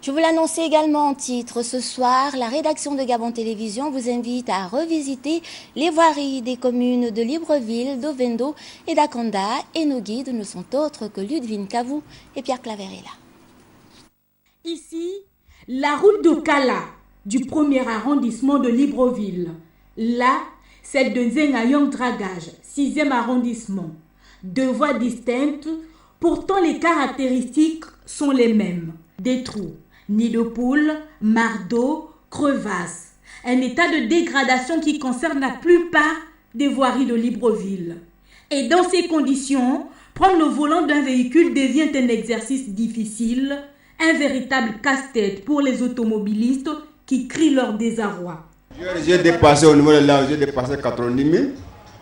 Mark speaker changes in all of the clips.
Speaker 1: Je vous l'annonçais également en titre. Ce soir, la rédaction de Gabon Télévision vous invite à revisiter les voiries des communes de Libreville, d'Ovendo et d'Akonda. Et nos guides ne sont autres que Ludwin Kavou et Pierre Claverella.
Speaker 2: Ici, la route de Kala, du premier arrondissement de Libreville. Là, celle de Zengayong Dragage, 6e arrondissement. Deux voies distinctes, pourtant les caractéristiques sont les mêmes. Des trous, nids de poules, mares d'eau, crevasses. Un état de dégradation qui concerne la plupart des voiries de Libreville. Et dans ces conditions, prendre le volant d'un véhicule devient un exercice difficile, un véritable casse-tête pour les automobilistes qui crient leur désarroi.
Speaker 3: J'ai dépassé au niveau de là, j'ai dépassé 90 000.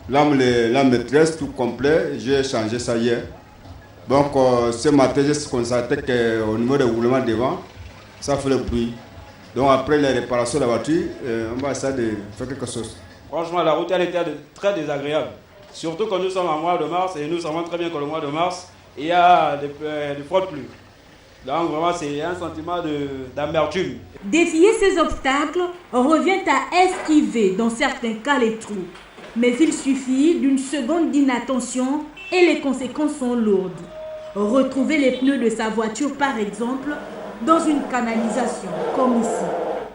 Speaker 3: La maîtresse tout complet, j'ai changé ça hier. Donc ce matin, j'ai constaté qu'au niveau des roulements devant, ça fait le bruit. Donc après les réparations de la voiture, on va essayer de faire quelque chose.
Speaker 4: Franchement, la route elle était très désagréable. Surtout quand nous sommes en mois de mars, et nous savons très bien que le mois de mars, il y a des fortes pluies. Donc vraiment, c'est un sentiment d'amertume.
Speaker 2: Défier ces obstacles revient à esquiver dans certains cas les trous. Mais il suffit d'une seconde d'inattention et les conséquences sont lourdes. Retrouver les pneus de sa voiture par exemple dans une canalisation comme ici.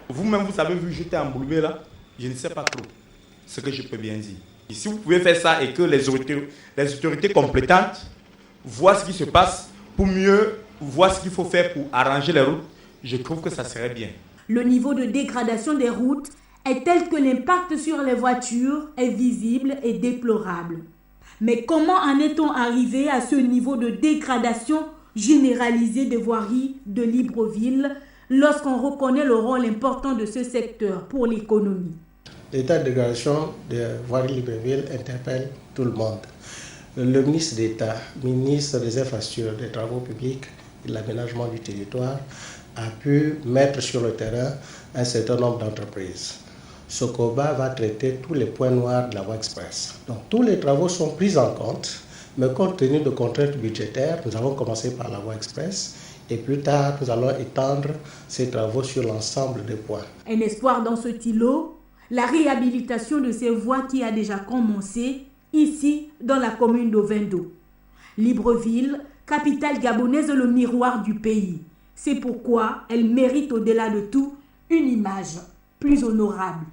Speaker 5: Vous-même, vous avez vu, j'étais embrumé là. Je ne sais pas trop ce que je peux bien dire. Et si vous pouvez faire ça et que les autorités compétentes voient ce qui se passe pour mieux voir ce qu'il faut faire pour arranger les routes, je trouve que ça serait bien.
Speaker 2: Le niveau de dégradation des routes est tel que l'impact sur les voitures est visible et déplorable. Mais comment en est-on arrivé à ce niveau de dégradation généralisée des voiries de Libreville lorsqu'on reconnaît le rôle important de ce secteur pour l'économie?
Speaker 6: L'état de dégradation des voiries de Libreville interpelle tout le monde. Le ministre d'État, ministre des Infrastructures, des Travaux publics et de l'aménagement du territoire, a pu mettre sur le terrain un certain nombre d'entreprises. Sokoba va traiter tous les points noirs de la voie express. Donc tous les travaux sont pris en compte, mais compte tenu de contraintes budgétaires, nous avons commencé par la voie express et plus tard, nous allons étendre ces travaux sur l'ensemble des points.
Speaker 2: Un espoir dans ce îlot, la réhabilitation de ces voies qui a déjà commencé ici dans la commune d'Ovendo. Libreville, capitale gabonaise, le miroir du pays. C'est pourquoi elle mérite au-delà de tout une image plus honorable.